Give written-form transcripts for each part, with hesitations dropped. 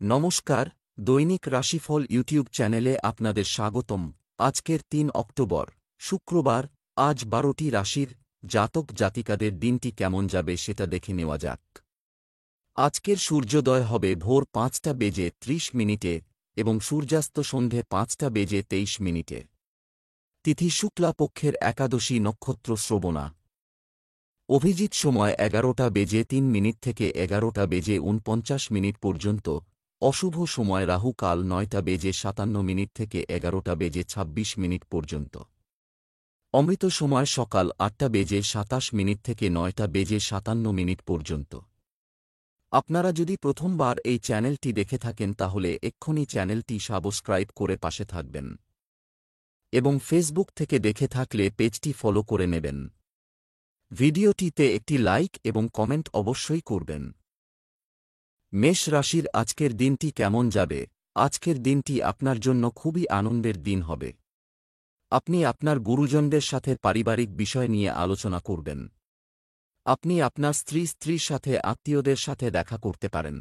নমস্কার, দৈনিক রাশিফল ইউটিউব চ্যানেলে আপনাদের স্বাগতম। আজকের ৩ অক্টোবর, শুক্রবার। আজ ১২টি রাশির জাতক জাতিকাদের দিনটি কেমন যাবে সেটা দেখে নেওয়া যাক। আজকের সূর্যোদয় হবে ভোর ৫টা বেজে ৩০ মিনিটে এবং সূর্যাস্ত সন্ধে ৫টা বেজে ২৩ মিনিটে। তিথি শুক্লা পক্ষের একাদশী নক্ষত্র শ্রবণা। অভিজিৎ সময় ১১টা বেজে ৩ মিনিট থেকে ১১টা বেজে ৪৯ মিনিট পর্যন্ত। অশুভ সময় রাহু কাল ৯টা বেজে ৫৭ মিনিট থেকে ১১টা বেজে ২৬ মিনিট পর্যন্ত। অমৃত সময় সকাল ৮টা বেজে ২৭ মিনিট থেকে ৯টা বেজে ৫৭ মিনিট পর্যন্ত। আপনারা যদি প্রথমবার এই চ্যানেলটি দেখে থাকেন তাহলে এক্ষুনি চ্যানেলটি সাবস্ক্রাইব করে পাশে থাকবেন এবং ফেসবুক থেকে দেখে থাকলে পেজটি ফলো করে নেবেন। ভিডিওটিতে একটি লাইক এবং কমেন্ট অবশ্যই করবেন। মেষ রাশির আজকের দিনটি কেমন যাবে? আজকের দিনটি আপনার জন্য খুবই আনন্দের দিন হবে। আপনি আপনার গুরুজনদের সাথে পারিবারিক বিষয় নিয়ে আলোচনা করবেন। আপনি আপনার স্ত্রীর সাথে আত্মীয়দের সাথে দেখা করতে পারেন।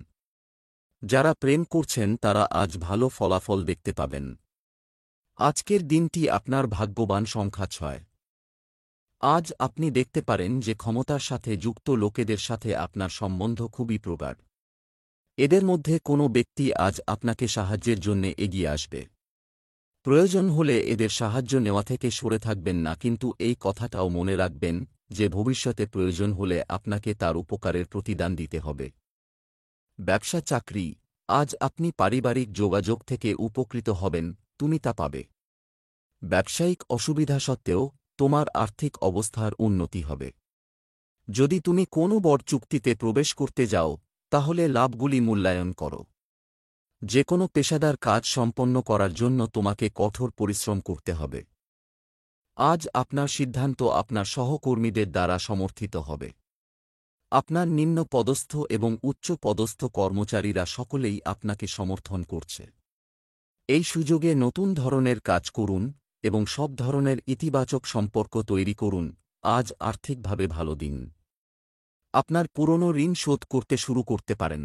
যারা প্রেম করছেন তারা আজ ভালো ফলাফল দেখতে পাবেন। আজকের দিনটি আপনার ভাগ্যবান সংখ্যা ৬। আজ আপনি দেখতে পারেন যে ক্ষমতার সাথে যুক্ত লোকেদের সাথে আপনার সম্বন্ধ খুবই প্রগাঢ়। এদের মধ্যে কোনো ব্যক্তি আজ আপনাকে সাহায্যের জন্য এগিয়ে আসবে। প্রয়োজন হলে এদের সাহায্য নেওয়া থেকে সরে থাকবেন না, কিন্তু এই কথাটাও মনে রাখবেন যে ভবিষ্যতে প্রয়োজন হলে আপনাকে তার উপকারের প্রতিদান দিতে হবে। ব্যবসা চাকরি, আজ আপনি পারিবারিক যোগাযোগ থেকে উপকৃত হবেন, তুমি তা পাবে। ব্যবসায়িক অসুবিধা সত্ত্বেও তোমার আর্থিক অবস্থার উন্নতি হবে। যদি তুমি কোনো বড় চুক্তিতে প্রবেশ করতে যাও তাহলে লাভগুলি মূল্যায়ন করো। যে কোনো পেশাদার কাজ সম্পন্ন করার জন্য তোমাকে কঠোর পরিশ্রম করতে হবে। আজ আপনার সিদ্ধান্ত আপনার সহকর্মীদের দ্বারা সমর্থিত হবে। আপনার নিম্ন পদস্থ এবং উচ্চ পদস্থ কর্মচারীরা সকলেই আপনাকে সমর্থন করছে। এই সুযোগে নতুন ধরনের কাজ করুন এবং সব ধরনের ইতিবাচক সম্পর্ক তৈরি করুন। আজ আর্থিকভাবে ভালো দিন। আপনার পুরনো ঋণ শোধ করতে শুরু করতে পারেন।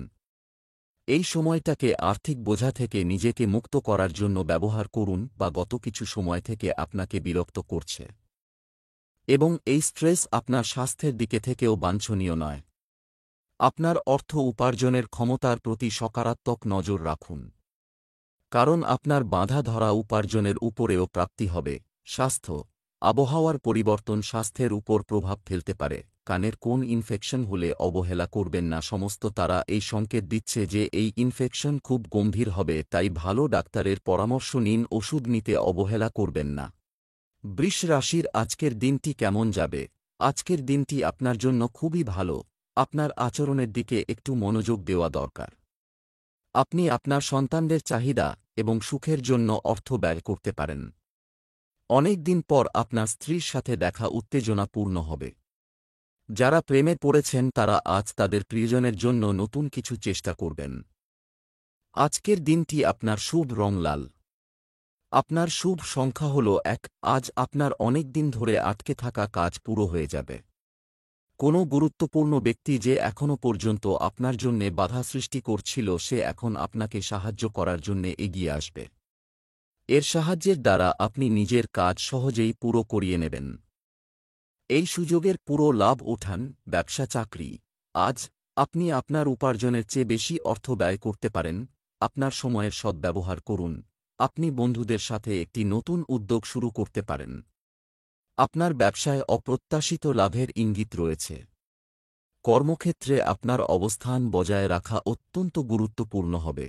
এই সময়টাকে আর্থিক বোঝা থেকে নিজেকে মুক্ত করার জন্য ব্যবহার করুন বা গত কিছু সময় থেকে আপনাকে বিরক্ত করছে এবং এই স্ট্রেস আপনার স্বাস্থ্যের দিকে থেকেও বাঞ্ছনীয় নয়। আপনার অর্থ উপার্জনের ক্ষমতার প্রতি সকারাত্মক নজর রাখুন, কারণ আপনার বাঁধা ধরা উপার্জনের উপরেও প্রাপ্তি হবে। স্বাস্থ্য, আবহাওয়ার পরিবর্তন স্বাস্থ্যের উপর প্রভাব ফেলতে পারে। কানের কোন ইনফেকশন হলে অবহেলা করবেন না। সমস্ত তারা এই সংকেত দিচ্ছে যে এই ইনফেকশন খুব গম্ভীর হবে, তাই ভালো ডাক্তারের পরামর্শ নিন। ওষুধ নিতে অবহেলা করবেন না। বৃষ রাশির আজকের দিনটি কেমন যাবে? আজকের দিনটি আপনার জন্য খুবই ভালো। আপনার আচরণের দিকে একটু মনোযোগ দেওয়া দরকার। আপনি আপনার সন্তানদের চাহিদা এবং সুখের জন্য অর্থ ব্যয় করতে পারেন। অনেক দিন পর আপনার স্ত্রীর সাথে দেখা উত্তেজনাপূর্ণ হবে। যারা প্রেমে পড়েছেন তারা আজ তাদের প্রিয়জনের জন্য নতুন কিছু চেষ্টা করবেন। আজকের দিনটি আপনার শুভ রং লাল। আপনার শুভ সংখ্যা হল ১। আজ আপনার অনেক দিন ধরে আটকে থাকা কাজ পুরো হয়ে যাবে। কোনো গুরুত্বপূর্ণ ব্যক্তি যে এখনও পর্যন্ত আপনার জন্যে বাধা সৃষ্টি করছিল সে এখন আপনাকে সাহায্য করার জন্য এগিয়ে আসবে। এর সাহায্যের দ্বারা আপনি নিজের কাজ সহজেই পুরো করিয়ে নেবেন। এই সুযোগের পুরো লাভ ওঠান। ব্যবসা চাকরি, আজ আপনি আপনার উপার্জনের চেয়ে বেশি অর্থ ব্যয় করতে পারেন। আপনার সময়ের সদ্ব্যবহার করুন। আপনি বন্ধুদের সাথে একটি নতুন উদ্যোগ শুরু করতে পারেন। আপনার ব্যবসায় অপ্রত্যাশিত লাভের ইঙ্গিত রয়েছে। কর্মক্ষেত্রে আপনার অবস্থান বজায় রাখা অত্যন্ত গুরুত্বপূর্ণ হবে।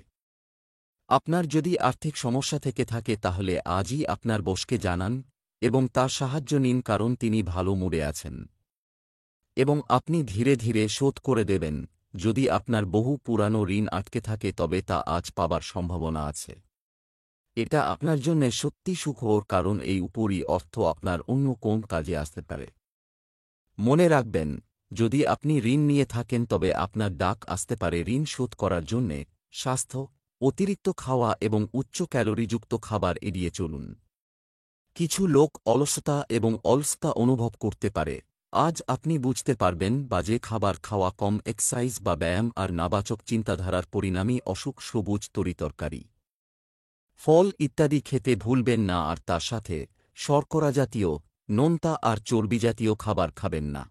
আপনার যদি আর্থিক সমস্যা থেকে থাকে তাহলে আজই আপনার বসকে জানান এবং তার সাহায্য নিন, কারণ তিনি ভালো মুডে আছেন এবং আপনি ধীরে ধীরে শোধ করে দেবেন। যদি আপনার বহু পুরানো ঋণ আটকে থাকে তবে তা আজ পাবার সম্ভাবনা আছে। এটা আপনার জন্য সত্যি সুখবর, কারণ এই উপরই অর্থ আপনার অন্য কোন কাজে আসতে পারে। মনে রাখবেন, যদি আপনি ঋণ নিয়ে থাকেন তবে আপনার ডাক আসতে পারে ঋণ শোধ করার জন্যে। স্বাস্থ্য, অতিরিক্ত খাওয়া এবং উচ্চ ক্যালোরিযুক্ত খাবার এড়িয়ে চলুন। কিছু লোক অলসতা অনুভব করতে পারে, আজ আপনি বুঝতে পারবেন বাজে খাবার খাওয়া, কম এক্সারসাইজ বা ব্যায়াম আর নাবাচক চিন্তাধারার পরিণামী অসুখ। সবুজ তরিতরকারি, ফল ইত্যাদি খেতে ভুলবেন না, আর তার সাথে শর্করা জাতীয়, নোনতা আর চর্বিজাতীয় খাবার খাবেন না।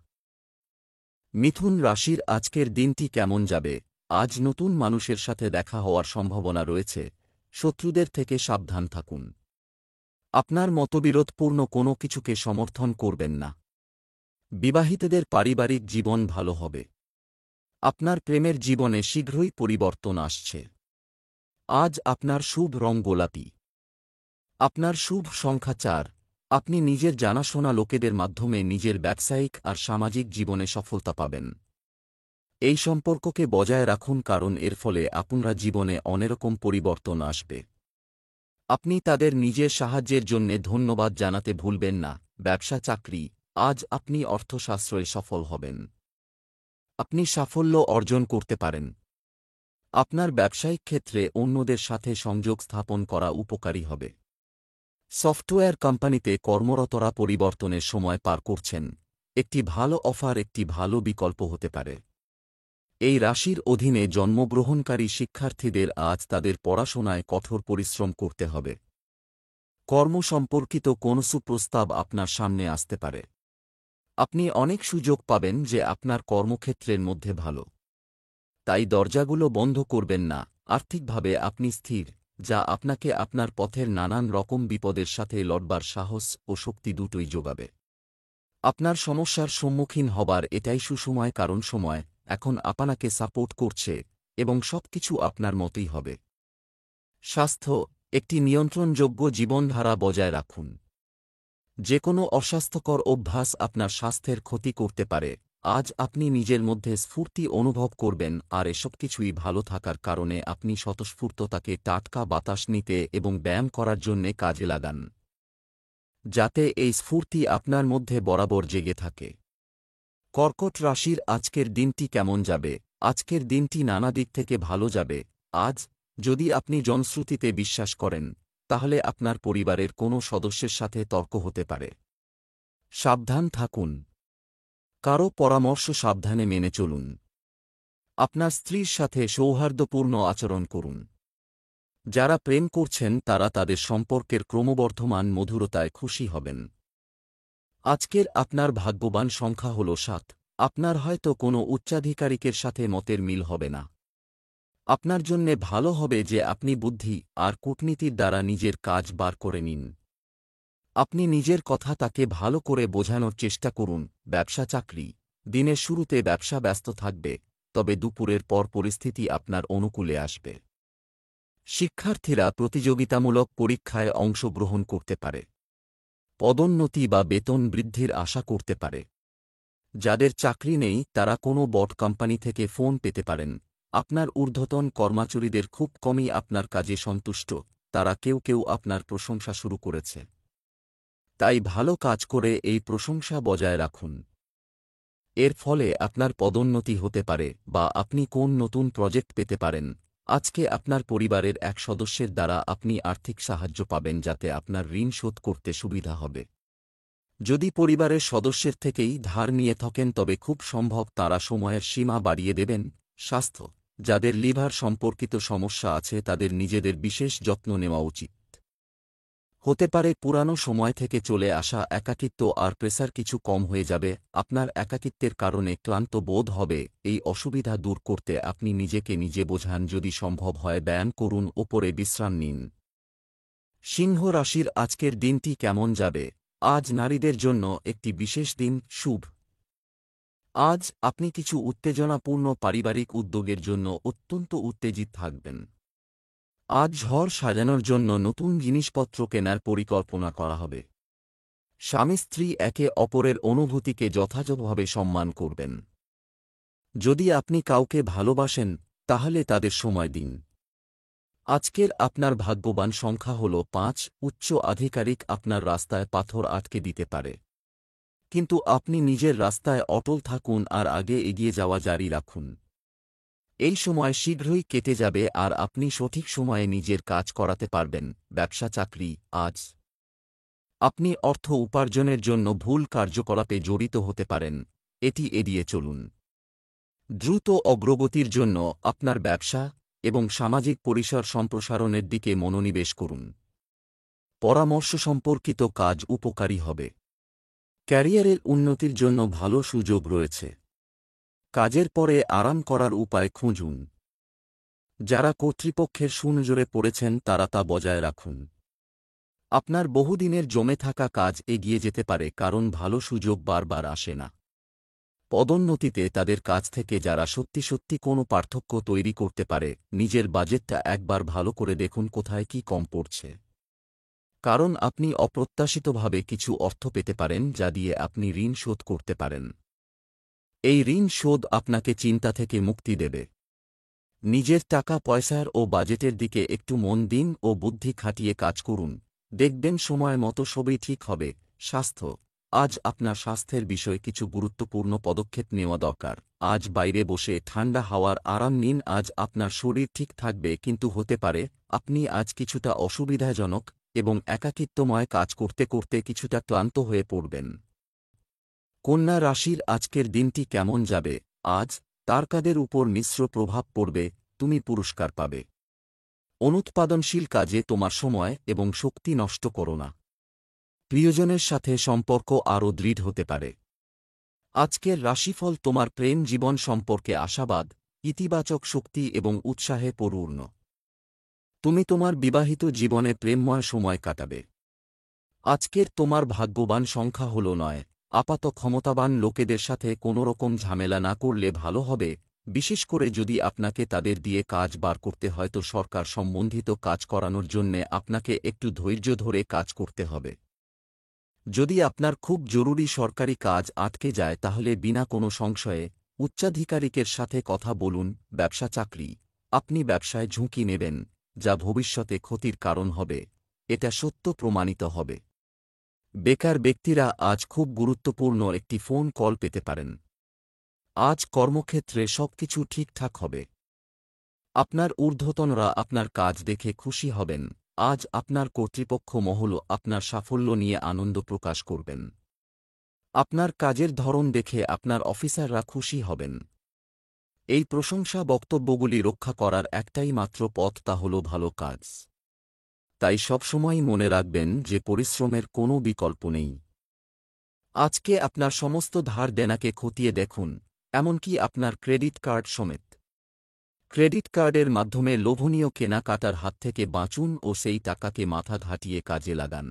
মিথুন রাশির আজকের দিনটি কেমন যাবে? আজ নতুন মানুষের সাথে দেখা হওয়ার সম্ভাবনা রয়েছে। শত্রুদের থেকে সাবধান থাকুন। আপনার মতবিরোধপূর্ণ কোনো কিছুকে সমর্থন করবেন না। বিবাহিতদের পারিবারিক জীবন ভালো হবে। আপনার প্রেমের জীবনে শীঘ্রই পরিবর্তন আসছে। আজ আপনার শুভ রং গোলাপি। আপনার শুভ সংখ্যা 4। আপনি নিজের জানাশোনা লোকেদের মাধ্যমে নিজের ব্যবসায়িক আর সামাজিক জীবনে সফলতা পাবেন। এই সম্পর্ককে বজায় রাখুন, কারণ এর ফলে আপনার জীবনে অনেকরকম পরিবর্তন আসবে। আপনি তাদের নিজের সাহায্যের জন্যে ধন্যবাদ জানাতে ভুলবেন না। ব্যবসা চাকরি, আজ আপনি অর্থশাস্ত্রে সফল হবেন। আপনি সাফল্য অর্জন করতে পারেন। আপনার ব্যবসায়িক ক্ষেত্রে অন্যদের সাথে সংযোগ স্থাপন করা উপকারী হবে। সফটওয়্যার কোম্পানিতে কর্মরতরা পরিবর্তনের সময় পার করছেন। একটি ভালো অফার একটি ভালো বিকল্প হতে পারে। এই রাশির অধীনে জন্মগ্রহণকারী শিক্ষার্থীদের আজ তাদের পড়াশোনায় কঠোর পরিশ্রম করতে হবে। কর্ম সম্পর্কিত কোনো সুপ্রস্তাব আপনার সামনে আসতে পারে। আপনি অনেক সুযোগ পাবেন যে আপনার কর্মক্ষেত্রের মধ্যে ভালো। তাই দরজাগুলো বন্ধ করবেন না। আর্থিকভাবে আপনি স্থির, যা আপনাকে আপনার পথের নানান রকম বিপদের সাথে লড়বার সাহস ও শক্তি দুটোই যোগাবে। আপনার সমস্যার সম্মুখীন হবার এটাই সুসময়, কারণ সময় এখন আপনাকে সাপোর্ট করছে এবং সবকিছু আপনার মতোই হবে। স্বাস্থ্য, একটি নিয়ন্ত্রণযোগ্য জীবনধারা বজায় রাখুন। যে কোনো অস্বাস্থ্যকর অভ্যাস আপনার স্বাস্থ্যের ক্ষতি করতে পারে। আজ আপনি নিজের মধ্যে স্ফূর্তি অনুভব করবেন, আর এসব কিছুই ভালো থাকার কারণে আপনি স্বতঃস্ফূর্ততাকে টাটকা বাতাস নিতে এবং ব্যায়াম করার জন্যে কাজে লাগান, যাতে এই স্ফূর্তি আপনার মধ্যে বরাবর জেগে থাকে। কর্কট রাশির আজকের দিনটি কেমন যাবে? আজকের দিনটি নানা দিক থেকে ভালো যাবে। আজ যদি আপনি জনশ্রুতিতে বিশ্বাস করেন, তাহলে আপনার পরিবারের কোনো সদস্যের সাথে তর্ক হতে পারে। সাবধান থাকুন। কারো পরামর্শ সাবধানে মেনে চলুন। আপনার স্ত্রীর সাথে সৌহার্দ্যপূর্ণ আচরণ করুন। যারা প্রেম করছেন তারা তাদের সম্পর্কের ক্রমবর্ধমান মধুরতায় খুশি হবেন। আজকের আপনার ভাগ্যবান সংখ্যা হল 7। আপনার হয়তো কোনো উচ্চাধিকারিকের সাথে মতের মিল হবে না। আপনার জন্যে ভালো হবে যে আপনি বুদ্ধি আর কূটনীতির দ্বারা নিজের কাজ বার করে নিন। আপনি নিজের কথা তাকে ভালো করে বোঝানোর চেষ্টা করুন। ব্যবসা চাকরি, দিনের শুরুতে ব্যবসা ব্যস্ত থাকবে, তবে দুপুরের পর পরিস্থিতি আপনার অনুকূলে আসবে। শিক্ষার্থীরা প্রতিযোগিতামূলক পরীক্ষায় অংশগ্রহণ করতে পারে। পদোন্নতি বা বেতন বৃদ্ধির আশা করতে পারে। যাদের চাকরি নেই তারা কোনো বড় কোম্পানি থেকে ফোন পেতে পারেন। আপনার ঊর্ধ্বতন কর্মচারীদের খুব কমই আপনার কাজে সন্তুষ্ট, তারা কেউ কেউ আপনার প্রশংসা শুরু করেছে। তাই ভালো কাজ করে এই প্রশংসা বজায় রাখুন। এর ফলে আপনার পদোন্নতি হতে পারে বা আপনি কোন নতুন প্রজেক্ট পেতে পারেন। আজকে আপনার পরিবারের এক সদস্যের দ্বারা আপনি আর্থিক সাহায্য পাবেন, যাতে আপনার ঋণ শোধ করতে সুবিধা হবে। যদি পরিবারের সদস্যের থেকেই ধার নিয়ে থাকেন তবে খুব সম্ভব তারা সময়ের সীমা বাড়িয়ে দেবেন। স্বাস্থ্য, যাদের লিভার সম্পর্কিত সমস্যা আছে তাদের নিজেদের বিশেষ যত্ন নেওয়া উচিত। হতে পারে পুরানো সময় থেকে চলে আসা একাকিত্ব আর প্রেসার কিছু কম হয়ে যাবে। আপনার একাকিত্বের কারণে ক্লান্ত বোধ হবে। এই অসুবিধা দূর করতে আপনি নিজেকে নিজে বোঝান, যদি সম্ভব হয় ব্যায়াম করুন, ওপরে বিশ্রাম নিন। সিংহ রাশির আজকের দিনটি কেমন যাবে? আজ নারীদের জন্য একটি বিশেষ দিন। শুভ। আজ আপনি কিছু উত্তেজনাপূর্ণ পারিবারিক উদ্যোগের জন্য অত্যন্ত উত্তেজিত থাকবেন। আজ ঘর সাজানোর জন্য নতুন জিনিসপত্র কেনার পরিকল্পনা করা হবে। স্বামী স্ত্রী একে অপরের অনুভূতিকে যথাযথভাবে সম্মান করবেন। যদি আপনি কাউকে ভালোবাসেন তাহলে তাদের সময় দিন। আজকের আপনার ভাগ্যবান সংখ্যা হল 5। উচ্চ আধিকারিক আপনার রাস্তায় পাথর আটকে দিতে পারে, কিন্তু আপনি নিজের রাস্তায় অটল থাকুন আর আগে এগিয়ে যাওয়া জারি রাখুন। এই সময় শীঘ্রই কেটে যাবে আর আপনি সঠিক সময়ে নিজের কাজ করাতে পারবেন। ব্যবসা চাকরি, আজ আপনি অর্থ উপার্জনের জন্য ভুল কার্যকলাপে জড়িত হতে পারেন, এটি এড়িয়ে চলুন। দ্রুত অগ্রগতির জন্য আপনার ব্যবসা এবং সামাজিক পরিসর সম্প্রসারণের দিকে মনোনিবেশ করুন। পরামর্শ সম্পর্কিত কাজ উপকারী হবে। ক্যারিয়ারের উন্নতির জন্য ভালো সুযোগ রয়েছে। কাজের পরে আরাম করার উপায় খুঁজুন। যারা কর্তৃপক্ষের সুনজরে পড়েছেন তারা তা বজায় রাখুন। আপনার বহুদিনের জমে থাকা কাজ এগিয়ে যেতে পারে, কারণ ভালো সুযোগ বারবার আসে না। পদোন্নতিতে তাদের কাছ থেকে যারা সত্যি সত্যি কোনো পার্থক্য তৈরি করতে পারে, নিজের বাজেটটা একবার ভালো করে দেখুন কোথায় কি কম পড়ছে। কারণ আপনি অপ্রত্যাশিতভাবে কিছু অর্থ পেতে পারেন যা দিয়ে আপনি ঋণ শোধ করতে পারেন। এই ঋণ শোধ আপনাকে চিন্তা থেকে মুক্তি দেবে। নিজের টাকা পয়সার ও বাজেটের দিকে একটু মন দিন ও বুদ্ধি খাটিয়ে কাজ করুন, দেখবেন সময় মতো সবই ঠিক হবে। স্বাস্থ্য। আজ আপনার স্বাস্থ্যের বিষয়ে কিছু গুরুত্বপূর্ণ পদক্ষেপ নেওয়া দরকার। আজ বাইরে বসে ঠান্ডা হাওয়ার আরাম নিন। আজ আপনার শরীর ঠিক থাকবে, কিন্তু হতে পারে আপনি আজ কিছুটা অসুবিধাজনক এবং একাকিত্বময় কাজ করতে করতে কিছুটা ক্লান্ত হয়ে পড়বেন। কন্যা রাশির আজকের দিনটি কেমন যাবে? আজ তারকাদের উপর মিশ্র প্রভাব পড়বে, তুমি পুরস্কার পাবে। অনুৎপাদনশীল কাজে তোমার সময় এবং শক্তি নষ্ট করো না। প্রিয়জনের সাথে সম্পর্ক আরও দৃঢ় হতে পারে। আজকের রাশিফল তোমার প্রেম জীবন সম্পর্কে আশাবাদ, ইতিবাচক শক্তি এবং উৎসাহে পরিপূর্ণ। তুমি তোমার বিবাহিত জীবনে প্রেমময় সময় কাটাবে। আজকের তোমার ভাগ্যবান সংখ্যা হল 9। আপাত ক্ষমতাবান লোকেদের সাথে কোনোরকম ঝামেলা না করলে ভালো হবে, বিশেষ করে যদি আপনাকে তাদের দিয়ে কাজ বার করতে হয়। তো সরকার সম্বন্ধিত কাজ করানোর জন্যে আপনাকে একটু ধৈর্য ধরে কাজ করতে হবে। যদি আপনার খুব জরুরি সরকারি কাজ আটকে যায় তাহলে বিনা কোনো সংশয়ে উচ্চাধিকারিকের সাথে কথা বলুন। ব্যবসা চাকরি। আপনি ব্যবসায় ঝুঁকি নেবেন, যা ভবিষ্যতে ক্ষতির কারণ হবে, এটা সত্য প্রমাণিত হবে। বেকার ব্যক্তিরা আজ খুব গুরুত্বপূর্ণ একটি ফোন কল পেতে পারেন। আজ কর্মক্ষেত্রে সবকিছু ঠিকঠাক হবে। আপনার ঊর্ধ্বতনরা আপনার কাজ দেখে খুশি হবেন। আজ আপনার কর্তৃপক্ষ মহল আপনার সাফল্য নিয়ে আনন্দ প্রকাশ করবেন। আপনার কাজের ধরন দেখে আপনার অফিসাররা খুশি হবেন। এই প্রশংসা বক্তব্যগুলি রক্ষা করার একটাই মাত্র পথ, তা হল ভালো কাজ। তাই সবসময় মনে রাখবেন যে পরিশ্রমের কোনো বিকল্প নেই। আজকে আপনার সমস্ত ধার দেনাকে খতিয়ে দেখুন, এমনকি আপনার ক্রেডিট কার্ড সমেত। ক্রেডিট কার্ডের মাধ্যমে লোভনীয় কেনাকাটার হাত থেকে বাঁচুন ও সেই টাকাকে মাথা ঘাটিয়ে কাজে লাগান।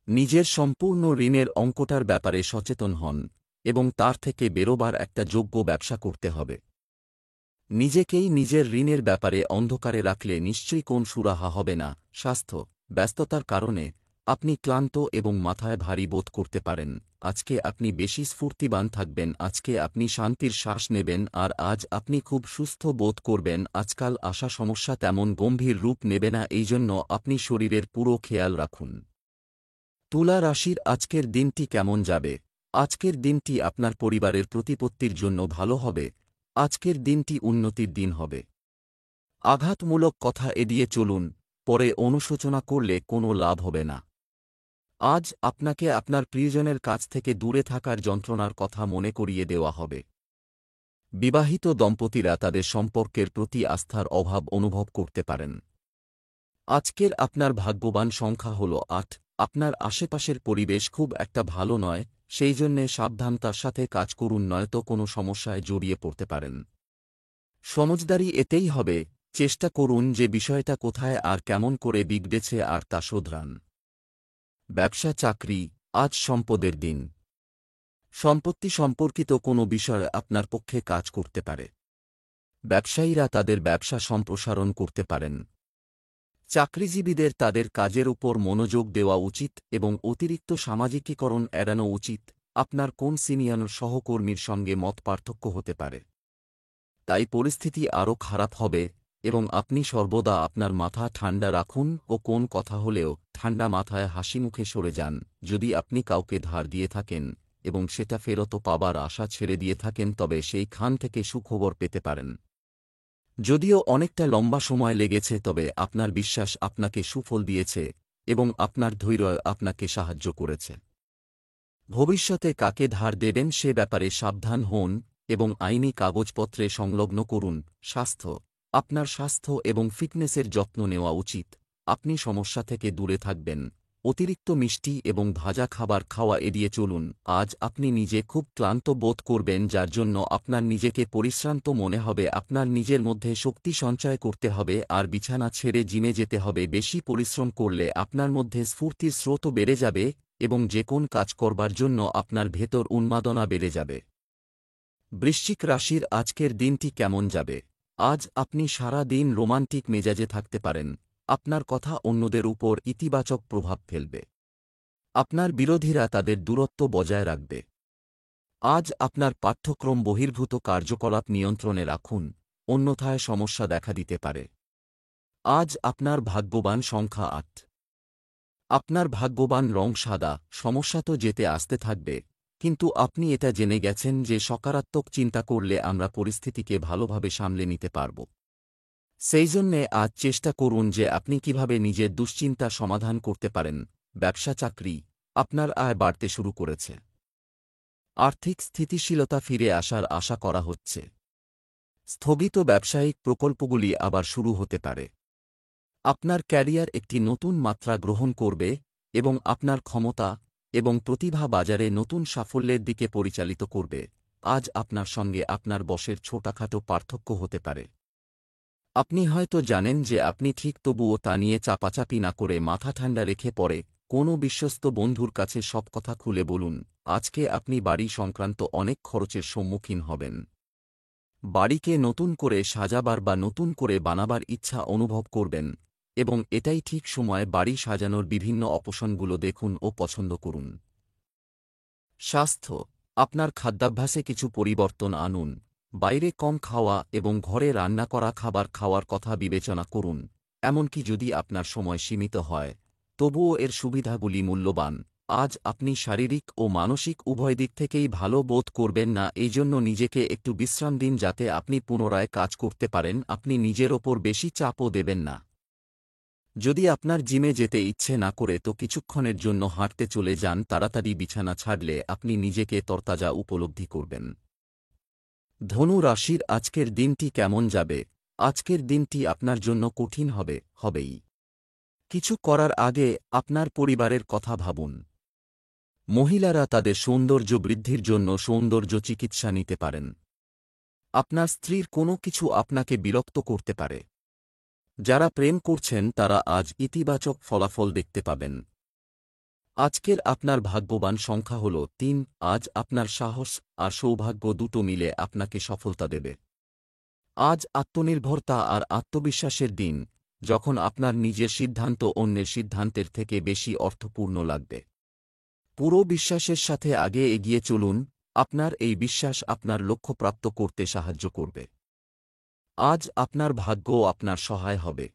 নিজের সম্পূর্ণ ঋণের অঙ্কটার ব্যাপারে সচেতন হন এবং তার থেকে বেরোবার একটা যোগ্য ব্যবসা করতে হবে। নিজেকেই নিজের ঋণের ব্যাপারে অন্ধকারে রাখলে নিশ্চয়ই কোন সুরাহা হবে না। স্বাস্থ্য। ব্যস্ততার কারণে আপনি ক্লান্ত এবং মাথায় ভারী বোধ করতে পারেন। আজকে আপনি বেশি স্ফূর্তিবান থাকবেন। আজকে আপনি শান্তির শ্বাস নেবেন আর আজ আপনি খুব সুস্থ বোধ করবেন। আজকাল আসা সমস্যা তেমন গম্ভীর রূপ নেবে না, এই জন্য আপনি শরীরের পুরো খেয়াল রাখুন। তুলা রাশির আজকের দিনটি কেমন যাবে? আজকের দিনটি আপনার পরিবারের প্রতিপত্তির জন্য ভালো হবে। আজকের দিনটি উন্নতির দিন হবে। আঘাতমূলক কথা এড়িয়ে চলুন, পরে অনুশোচনা করলে কোনো লাভ হবে না। আজ আপনাকে আপনার প্রিয়জনের কাছ থেকে দূরে থাকার যন্ত্রণার কথা মনে করিয়ে দেওয়া হবে। বিবাহিত দম্পতিরা তাদের সম্পর্কের প্রতি আস্থার অভাব অনুভব করতে পারেন। আজকের আপনার ভাগ্যবান সংখ্যা হল 8। আপনার আশেপাশের পরিবেশ খুব একটা ভালো নয়, সেই জন্যে সাবধানতার সাথে কাজ করুন, নয়তো কোনো সমস্যায় জড়িয়ে পড়তে পারেন। সমজদারি এতেই হবে, চেষ্টা করুন যে বিষয়টা কোথায় আর কেমন করে বিগড়েছে আর তা শোধরান। ব্যবসা চাকরি। আজ সম্পদের দিন। সম্পত্তি সম্পর্কিত কোনো বিষয় আপনার পক্ষে কাজ করতে পারে। ব্যবসায়ীরা তাদের ব্যবসা সম্প্রসারণ করতে পারেন। চাকরিজীবীদের তাদের কাজের উপর মনোযোগ দেওয়া উচিত এবং অতিরিক্ত সামাজিকীকরণ এড়ানো উচিত। আপনার কোন সিনিয়র সহকর্মীর সঙ্গে মত পার্থক্য হতে পারে, তাই পরিস্থিতি আরও খারাপ হবে এবং আপনি সর্বদা আপনার মাথা ঠান্ডা রাখুন ও কোন কথা হলেও ঠান্ডা মাথায় হাসিমুখে সরে যান। যদি আপনি কাউকে ধার দিয়ে থাকেন এবং সেটা ফেরত পাবার আশা ছেড়ে দিয়ে থাকেন তবে সেই খান থেকে সুখবর পেতে পারেন। যদিও অনেকটা লম্বা সময় লেগেছে, তবে আপনার বিশ্বাস আপনাকে সুফল দিয়েছে এবং আপনার ধৈর্য আপনাকে সাহায্য করেছে। ভবিষ্যতে কাকে ধার দেবেন সে ব্যাপারে সাবধান হন এবং আইনি কাগজপত্রে সংলগ্ন করুন। স্বাস্থ্য, আপনার স্বাস্থ্য এবং ফিটনেসের যত্ন নেওয়া উচিত। আপনি সমস্যা থেকে দূরে থাকবেন। অতিরিক্ত মিষ্টি এবং ভাজা খাবার খাওয়া এড়িয়ে চলুন। আজ আপনি নিজে খুব ক্লান্ত বোধ করবেন, যার জন্য আপনার নিজেকে পরিশ্রান্ত মনে হবে। আপনার নিজের মধ্যে শক্তি সঞ্চয় করতে হবে আর বিছানা ছেড়ে জিমে যেতে হবে। বেশি পরিশ্রম করলে আপনার মধ্যে স্ফূর্তির স্রোতও বেড়ে যাবে এবং যে কোন কাজ করবার জন্য আপনার ভেতর উন্মাদনা বেড়ে যাবে। বৃশ্চিক রাশির আজকের দিনটি কেমন যাবে? আজ আপনি সারা দিন রোমান্টিক মেজাজে থাকতে পারেন। আপনার কথা অন্যদের উপর ইতিবাচক প্রভাব ফেলবে। আপনার বিরোধীরা তাদের দূরত্ব বজায় রাখবে। আজ আপনার পাঠ্যক্রম বহির্ভূত কার্যকলাপ নিয়ন্ত্রণে রাখুন, অন্যথায় সমস্যা দেখা দিতে পারে। আজ আপনার ভাগ্যবান সংখ্যা ৮। আপনার ভাগ্যবান রং সাদা। সমস্যা তো যেতে আসতে থাকবে, কিন্তু আপনি এটা জেনে গেছেন যে সকারাত্মক চিন্তা করলে আমরা পরিস্থিতিকে ভালোভাবে সামলে নিতে পারব। সেই জন্যে আজ চেষ্টা করুন যে আপনি কিভাবে নিজের দুশ্চিন্তা সমাধান করতে পারেন। ব্যবসা চাকরি, আপনার আয় বাড়তে শুরু করেছে। আর্থিক স্থিতিশীলতা ফিরে আসার আশা করা হচ্ছে। স্থগিত ব্যবসায়িক প্রকল্পগুলি আবার শুরু হতে পারে। আপনার ক্যারিয়ার একটি নতুন মাত্রা গ্রহণ করবে এবং আপনার ক্ষমতা এবং প্রতিভা বাজারে নতুন সাফল্যের দিকে পরিচালিত করবে। আজ আপনার সঙ্গে আপনার বসের ছোটখাটো পার্থক্য হতে পারে। আপনি হয়তো জানেন যে আপনি ঠিক, তবুও তা নিয়ে চাপাচাপি না করে মাথা ঠান্ডা রেখে পরে কোনো বিশ্বস্ত বন্ধুর কাছে সব কথা খুলে বলুন। আজকে আপনি বাড়ি সংক্রান্ত অনেক খরচের সম্মুখীন হবেন। বাড়িকে নতুন করে সাজাবার বা নতুন করে বানাবার ইচ্ছা অনুভব করবেন এবং এটাই ঠিক সময়। বাড়ি সাজানোর বিভিন্ন অপশনগুলো দেখুন ও পছন্দ করুন। স্বাস্থ্য, আপনার খাদ্যাভ্যাসে কিছু পরিবর্তন আনুন। বাইরে কম খাওয়া এবং ঘরে রান্না করা খাবার খাওয়ার কথা বিবেচনা করুন। এমনকি যদি আপনার সময় সীমিত হয়, তবুও এর সুবিধাগুলি মূল্যবান। আজ আপনি শারীরিক ও মানসিক উভয় দিক থেকেই ভালো বোধ করবেন না, এই জন্য নিজেকে একটু বিশ্রাম দিন যাতে আপনি পুনরায় কাজ করতে পারেন। আপনি নিজের ওপর বেশি চাপও দেবেন না। যদি আপনার জিমে যেতে ইচ্ছে না করে তো কিছুক্ষণের জন্য হাঁটতে চলে যান। তাড়াতাড়ি বিছানা ছাড়লে আপনি নিজেকে তরতাজা উপলব্ধি করবেন। ধনু রাশির আজকের দিনটি কেমন যাবে? আজকের দিনটি আপনার জন্য কঠিন হবেই। কিছু করার আগে আপনার পরিবারের কথা ভাবুন। মহিলারা তাদের সৌন্দর্য বৃদ্ধির জন্য সৌন্দর্য চিকিৎসা নিতে পারেন। আপনার স্ত্রীর কোনো কিছু আপনাকে বিরক্ত করতে পারে। যারা প্রেম করছেন তারা আজ ইতিবাচক ফলাফল দেখতে পাবেন। আজকের আপনার ভাগ্যবান সংখ্যা হল ৩। আজ আপনার সাহস আর সৌভাগ্য দুটো মিলে আপনাকে সফলতা দেবে। আজ আত্মনির্ভরতা আর আত্মবিশ্বাসের দিন, যখন আপনার নিজের সিদ্ধান্ত অন্যের সিদ্ধান্তের থেকে বেশি অর্থপূর্ণ লাগবে। পুরো বিশ্বাসের সাথে আগে এগিয়ে চলুন। আপনার এই বিশ্বাস আপনার লক্ষ্য প্রাপ্ত করতে সাহায্য করবে। আজ আপনার ভাগ্য আপনার সহায় হবে।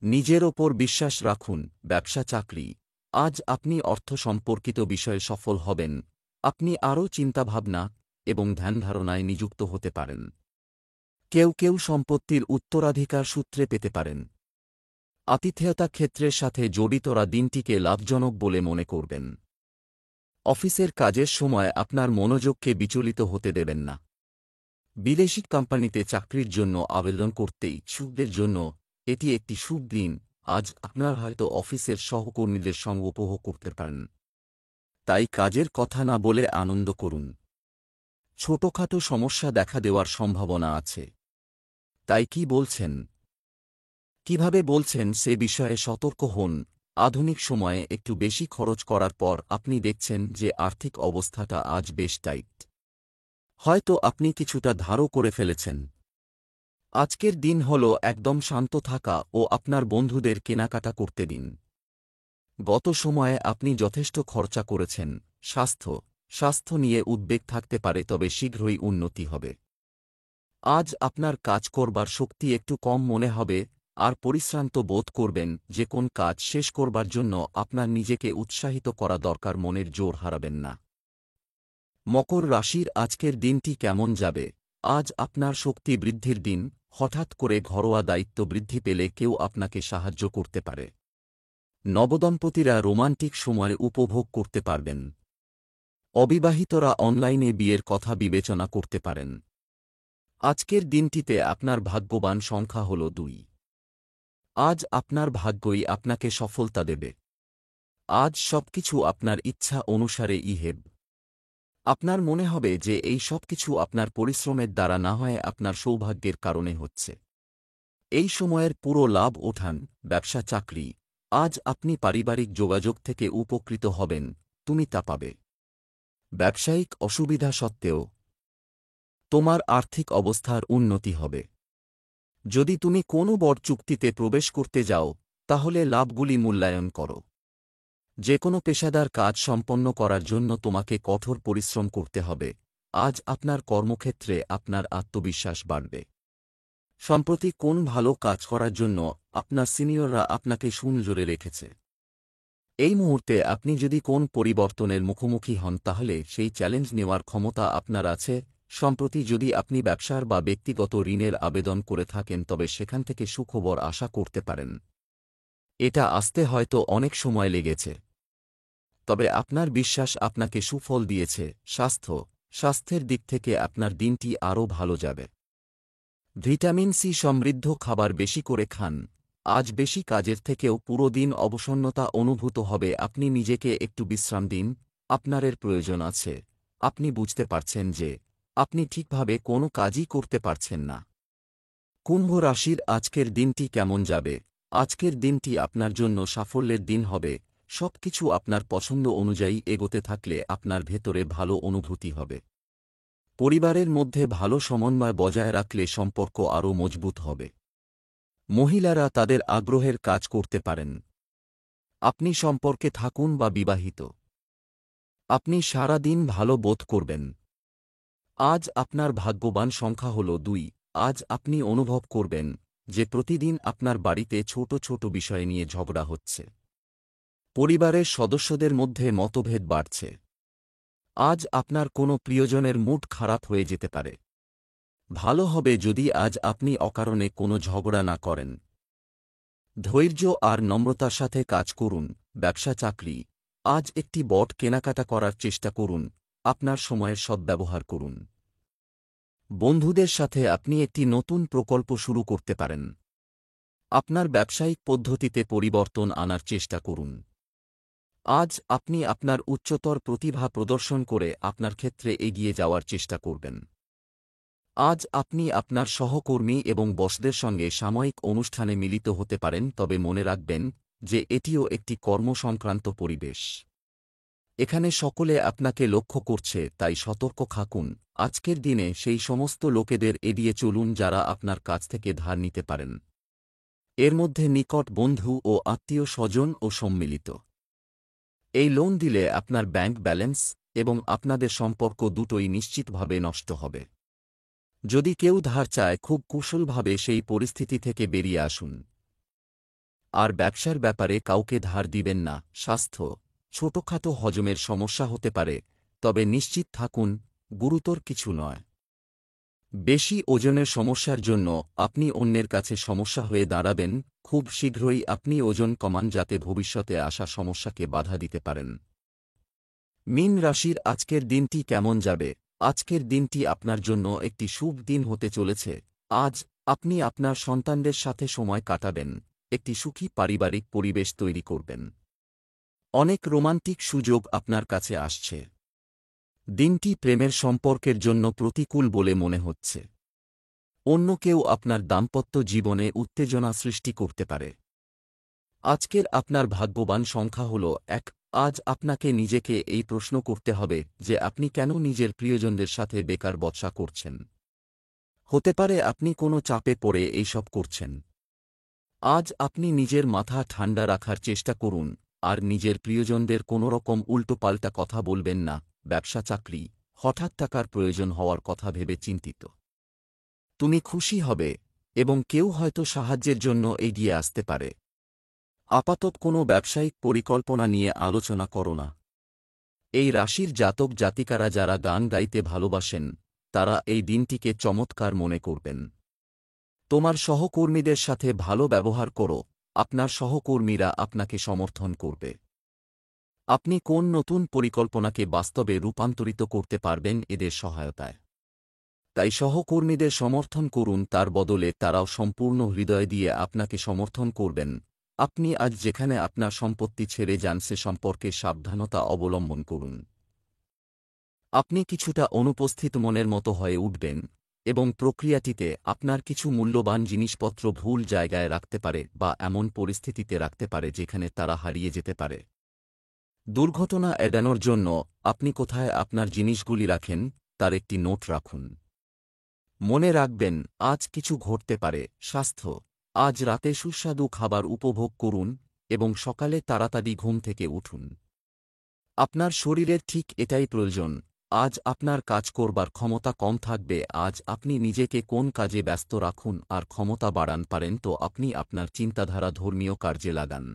নিজের ওপর বিশ্বাস রাখুন। ব্যবসা চাকরি, আজ আপনি অর্থ সম্পর্কিত বিষয়ে সফল হবেন। আপনি আরও চিন্তাভাবনা এবং ধ্যানধারণায় নিযুক্ত হতে পারেন। কেউ কেউ সম্পত্তির উত্তরাধিকার সূত্রে পেতে পারেন। আতিথেয়তা ক্ষেত্রের সাথে জড়িতরা দিনটিকে লাভজনক বলে মনে করবেন। অফিসের কাজের সময় আপনার মনোযোগকে বিচলিত হতে দেবেন না। বিদেশি কোম্পানিতে চাকরির জন্য আবেদন করতে ইচ্ছুকদের জন্য এটি একটি শুভ দিন। আজ আপনার হয়তো অফিসের সহকর্মীদের সঙ্গ উপভোগ করতে পারেন। তাই কাজের কথা না বলে আনন্দ করুন। ছোটখাটো সমস্যা দেখা দেওয়ার সম্ভাবনা আছে। তাই কি বলছেন, কিভাবে বলছেন সে বিষয়ে সতর্ক হন। আধুনিক সময়ে একটু বেশি খরচ করার পর আপনি দেখছেন যে আর্থিক অবস্থাটা আজ বেশ টাইট। হয়তো আপনি কিছুটা ধারও করে ফেলেছেন। আজকের দিন হল একদম শান্ত থাকা ও আপনার বন্ধুদের কেনাকাটা করতে দিন। গত সময়ে আপনি যথেষ্ট খরচা করেছেন। স্বাস্থ্য নিয়ে উদ্বেগ থাকতে পারে, তবে শীঘ্রই উন্নতি হবে। আজ আপনার কাজ করবার শক্তি একটু কম মনে হবে আর পরিশ্রান্ত বোধ করবেন। যে কোন কাজ শেষ করবার জন্য আপনার নিজেকে উৎসাহিত করা দরকার। মনের জোর হারাবেন না। মকর রাশির আজকের দিনটি কেমন যাবে? আজ আপনার শক্তি বৃদ্ধির দিন। হঠাৎ করে ঘরোয়া দায়িত্ব বৃদ্ধি পেলে কেউ আপনাকে সাহায্য করতে পারে। নবদম্পতিরা রোমান্টিক সময় উপভোগ করতে পারবেন। অবিবাহিতরা অনলাইনে বিয়ের কথা বিবেচনা করতে পারেন। আজকের দিনটিতে আপনার ভাগ্যবান সংখ্যা হল 2। আজ আপনার ভাগ্যই আপনাকে সফলতা দেবে। আজ সবকিছু আপনার ইচ্ছা অনুসারে ইহেব। আপনার মনে হবে যে এই সবকিছু আপনার পরিশ্রমের দ্বারা না হয় আপনার সৌভাগ্যের কারণে হচ্ছে। এই সময়ের পুরো লাভ ওঠান। ব্যবসা চাকরি, আজ আপনি পারিবারিক যোগাযোগ থেকে উপকৃত হবেন, তুমি তা পাবে। ব্যবসায়িক অসুবিধা সত্ত্বেও তোমার আর্থিক অবস্থার উন্নতি হবে। যদি তুমি কোনো বড় চুক্তিতে প্রবেশ করতে যাও, তাহলে লাভগুলি মূল্যায়ন করো। যে কোনো পেশাদার কাজ সম্পন্ন করার জন্য তোমাকে কঠোর পরিশ্রম করতে হবে। আজ আপনার কর্মক্ষেত্রে আপনার আত্মবিশ্বাস বাড়বে। সম্প্রতি কোন ভালো কাজ করার জন্য আপনার সিনিয়ররা আপনাকে সুনজরে রেখেছে। এই মুহূর্তে আপনি যদি কোন পরিবর্তনের মুখোমুখি হন তাহলে সেই চ্যালেঞ্জ নেওয়ার ক্ষমতা আপনার আছে। সম্প্রতি যদি আপনি ব্যবসার বা ব্যক্তিগত ঋণের আবেদন করে থাকেন তবে সেখান থেকে সুখবর আশা করতে পারেন। এটা আসতে হয়তো অনেক সময় লেগেছে, তবে আপনার বিশ্বাস আপনাকে সুফল দিয়েছে। স্বাস্থ্যের দিক থেকে আপনার দিনটি আরও ভালো যাবে। ভিটামিন সি সমৃদ্ধ খাবার বেশি করে খান। আজ বেশি কাজের থেকেও পুরো দিন অবসন্নতা অনুভূত হবে। আপনি নিজেকে একটু বিশ্রাম দিন। আপনার এর প্রয়োজন আছে। আপনি বুঝতে পারছেন যে আপনি ঠিকভাবে কোনো কাজই করতে পারছেন না। কুম্ভ রাশির আজকের দিনটি কেমন যাবে? আজকের দিনটি আপনার জন্য সাফল্যের দিন হবে। সবকিছু আপনার পছন্দ অনুযায়ী এগোতে থাকলে আপনার ভেতরে ভালো অনুভূতি হবে। পরিবারের মধ্যে ভালো সমন্বয় বজায় রাখলে সম্পর্ক আরও মজবুত হবে। মহিলারা তাদের আগ্রহের কাজ করতে পারেন। আপনি সম্পর্কে থাকুন বা বিবাহিত, আপনি সারা দিন ভালো বোধ করবেন। আজ আপনার ভাগ্যবান সংখ্যা হল 2। আজ আপনি অনুভব করবেন যে প্রতিদিন আপনার বাড়িতে ছোট ছোট বিষয় নিয়ে ঝগড়া হচ্ছে। পরিবারের সদস্যদের মধ্যে মতভেদ বাড়ছে। আজ আপনার কোনো প্রিয়জনের মুড খারাপ হয়ে যেতে পারে। ভালো হবে যদি আজ আপনি অকারণে কোনো ঝগড়া না করেন। ধৈর্য আর নম্রতার সাথে কাজ করুন। ব্যবসা চাকরি, আজ একটি বট কেনাকাটা করার চেষ্টা করুন। আপনার সময়ের সদ্ব্যবহার করুন। বন্ধুদের সাথে আপনি একটি নতুন প্রকল্প শুরু করতে পারেন। আপনার ব্যবসায়িক পদ্ধতিতে পরিবর্তন আনার চেষ্টা করুন। আজ আপনি আপনার উচ্চতর প্রতিভা প্রদর্শন করে আপনার ক্ষেত্রে এগিয়ে যাওয়ার চেষ্টা করবেন। আজ আপনি আপনার সহকর্মী এবং বসদের সঙ্গে সাময়িক অনুষ্ঠানে মিলিত হতে পারেন, তবে মনে রাখবেন যে এটিও একটি কর্মসংক্রান্ত পরিবেশ। এখানে সকলে আপনাকে লক্ষ্য করছে, তাই সতর্ক থাকুন। আজকের দিনে সেই সমস্ত লোকেদের এড়িয়ে চলুন যারা আপনার কাছ থেকে ধার নিতে পারেন। এর মধ্যে নিকট বন্ধু ও আত্মীয় স্বজন ও সম্মিলিত। এই লোন দিলে আপনার ব্যাংক ব্যালেন্স এবং আপনাদের সম্পর্ক দুটোই নিশ্চিতভাবে নষ্ট হবে। যদি কেউ ধার চায়, খুব কুশলভাবে সেই পরিস্থিতি থেকে বেরিয়ে আসুন। আর ব্যবসার ব্যাপারে কাউকে ধার দিবেন না। স্বাস্থ্য, ছোটখাটো হজমের সমস্যা হতে পারে, তবে নিশ্চিত থাকুন গুরুতর কিছু নয়। বেশি ওজনের সমস্যার জন্য আপনি অন্যের কাছে সমস্যা হয়ে দাঁড়াবেন। খুব শীঘ্রই আপনি ওজন কমান যাতে ভবিষ্যতে আসা সমস্যাকে বাধা দিতে পারেন। মীন রাশির আজকের দিনটি কেমন যাবে? আজকের দিনটি আপনার জন্য একটি শুভ দিন হতে চলেছে। আজ আপনি আপনার সন্তানদের সাথে সময় কাটাবেন, একটি সুখী পারিবারিক পরিবেশ তৈরি করবেন। অনেক রোমান্টিক সুযোগ আপনার কাছে আসছে। দিনটি প্রেমের সম্পর্কের জন্য প্রতিকূল বলে মনে হচ্ছে। অন্য কেউ আপনার দাম্পত্য জীবনে উত্তেজনা সৃষ্টি করতে পারে। আজকের আপনার ভাগ্যবান সংখ্যা হল 1। আজ আপনাকে নিজেকে এই প্রশ্ন করতে হবে যে আপনি কেন নিজের প্রিয়জনদের সাথে বেকার বচসা করছেন। হতে পারে আপনি কোনো চাপে পড়ে এইসব করছেন। আজ আপনি নিজের মাথা ঠান্ডা রাখার চেষ্টা করুন আর নিজের প্রিয়জনদের কোনোরকম উল্টোপাল্টা কথা বলবেন না। ব্যবসা চাকরি, হঠাৎ টাকার প্রয়োজন হওয়ার কথা ভেবে চিন্তিত। তুমি খুশি হবে এবং কেউ হয়তো সাহায্যের জন্য এগিয়ে আসতে পারে। আপাতত কোনো ব্যবসায়িক পরিকল্পনা নিয়ে আলোচনা করো না। এই রাশির জাতক জাতিকারা যারা গান গাইতে ভালোবাসেন তারা এই দিনটিকে চমৎকার মনে করবেন। তোমার সহকর্মীদের সাথে ভালো ব্যবহার করো, আপনার সহকর্মীরা আপনাকে সমর্থন করবে। আপনি কোন নতুন পরিকল্পনাকে বাস্তবে রূপান্তরিত করতে পারবেন এদের সহায়তায়। তাই সহকর্মীদের সমর্থন করুন, তার বদলে তারাও সম্পূর্ণ হৃদয় দিয়ে আপনাকে সমর্থন করবেন। আপনি আজ যেখানে আপনার সম্পত্তি ছেড়ে যান সে সম্পর্কে সাবধানতা অবলম্বন করুন। আপনি কিছুটা অনুপস্থিত মনের মতো হয়ে উঠবেন এবং প্রক্রিয়াটিতে আপনার কিছু মূল্যবান জিনিসপত্র ভুল জায়গায় রাখতে পারে বা এমন পরিস্থিতিতে রাখতে পারে যেখানে তারা হারিয়ে যেতে পারে। দুর্ঘটনা এড়ানোর জন্য আপনি কোথায় আপনার জিনিসগুলি রাখেন তার একটি নোট রাখুন। মনে রাখবেন, আজ কিছু ঘটতে পারে। স্বাস্থ্য: আজ রাতে সুস্বাদু খাবার উপভোগ করুন এবং সকালে তাড়াতাড়ি ঘুম থেকে উঠুন। আপনার শরীরের ঠিক এটাই প্রয়োজন। আজ আপনার কাজ করবার ক্ষমতা কম থাকবে। আজ আপনি নিজেকে কোন কাজে ব্যস্ত রাখুন আর ক্ষমতা বাড়ান পারেন তো আপনি আপনার চিন্তাধারা ধর্মীয় কার্যে লাগান।